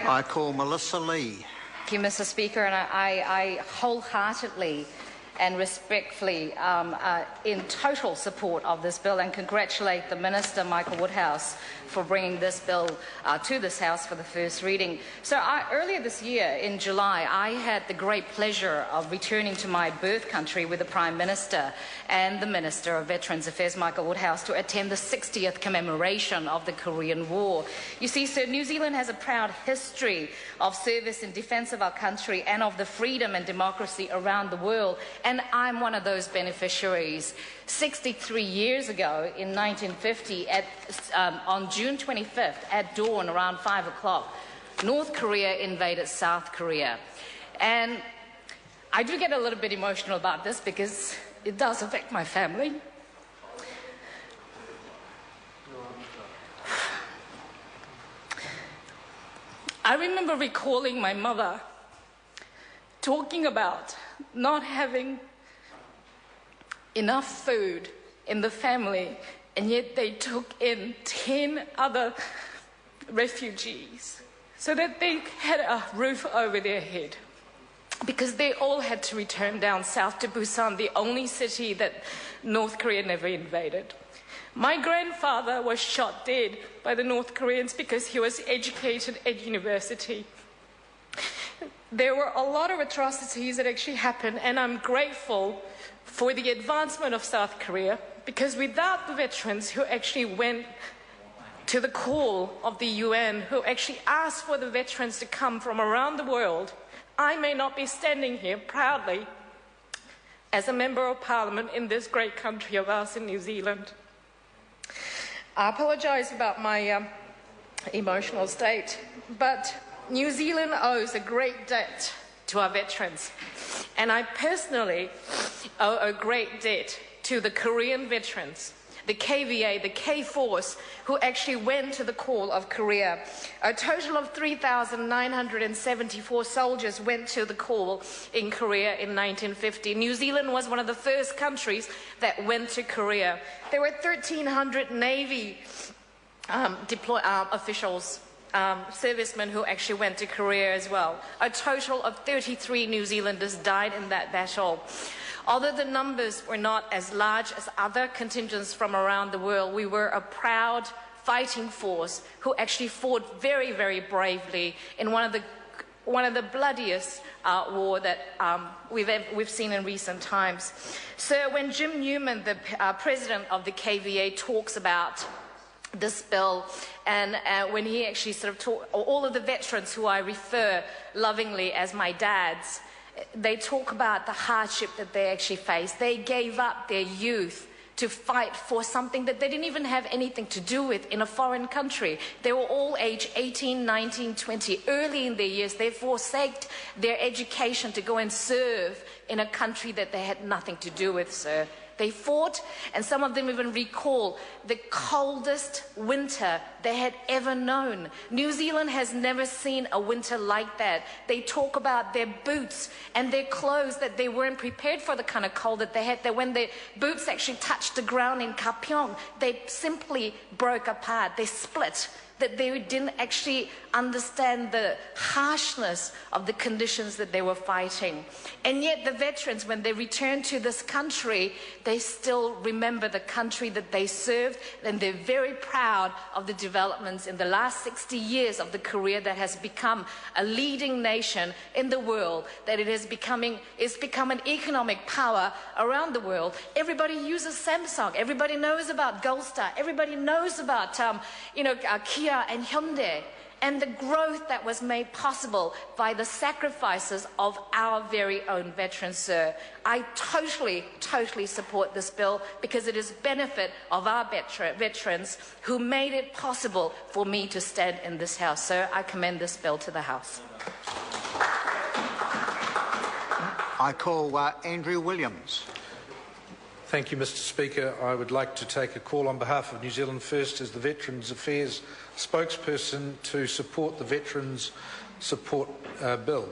I call Melissa Lee. Thank you, Mr. Speaker, and I wholeheartedly and respectfully in total support of this bill and congratulate the Minister, Michael Woodhouse, for bringing this bill to this House for the first reading. So earlier this year, in July, I had the great pleasure of returning to my birth country with the Prime Minister and the Minister of Veterans Affairs, Michael Woodhouse, to attend the 60th commemoration of the Korean War. You see, sir, New Zealand has a proud history of service in defence of our country and of the freedom and democracy around the world, and I'm one of those beneficiaries. 63 years ago, in 1950, on June 25th, at dawn, around 5 o'clock, North Korea invaded South Korea. And I do get a little bit emotional about this because it does affect my family. I remember recalling my mother talking about not having enough food in the family, and yet they took in 10 other refugees so that they had a roof over their head, because they all had to return down south to Busan, the only city that North Korea never invaded. My grandfather was shot dead by the North Koreans because he was educated at university. There were a lot of atrocities that actually happened, and I'm grateful for the advancement of South Korea, because without the veterans who actually went to the call of the UN, who actually asked for the veterans to come from around the world, I may not be standing here proudly as a Member of Parliament in this great country of ours in New Zealand. I apologise about my emotional state, but New Zealand owes a great debt to our veterans, and I personally owe a great debt to the Korean veterans, the KVA, the K-Force, who actually went to the call of Korea. A total of 3,974 soldiers went to the call in Korea in 1950. New Zealand was one of the first countries that went to Korea. There were 1,300 Navy officials, servicemen who actually went to Korea as well. A total of 33 New Zealanders died in that battle. Although the numbers were not as large as other contingents from around the world, we were a proud fighting force who actually fought very, very bravely in one of the bloodiest war that we've seen in recent times. So when Jim Newman, the president of the KVA, talks about this bill, and when he actually sort of all of the veterans who I refer lovingly as my dads, they talk about the hardship that they actually faced. They gave up their youth to fight for something that they didn't even have anything to do with in a foreign country. They were all age 18, 19, 20, early in their years. They forsaked their education to go and serve in a country that they had nothing to do with, sir. They fought, and some of them even recall the coldest winter they had ever known. New Zealand has never seen a winter like that. They talk about their boots and their clothes, that they weren't prepared for the kind of cold that they had. That when their boots actually touched the ground in Kapyong, they simply broke apart. They split. That they didn't actually understand the harshness of the conditions that they were fighting. And yet the veterans, when they return to this country, they still remember the country that they served, and they're very proud of the developments in the last 60 years of the Korea that has become a leading nation in the world, that it's become an economic power around the world. Everybody uses Samsung. Everybody knows about Gold Star. Everybody knows about, Kia and Hyundai, and the growth that was made possible by the sacrifices of our very own veterans, sir. I totally support this bill because it is benefit of our veterans who made it possible for me to stand in this House. Sir, I commend this bill to the House. I call Andrew Williams. Thank you, Mr. Speaker. I would like to take a call on behalf of New Zealand First as the Veterans Affairs spokesperson to support the Veterans Support Bill.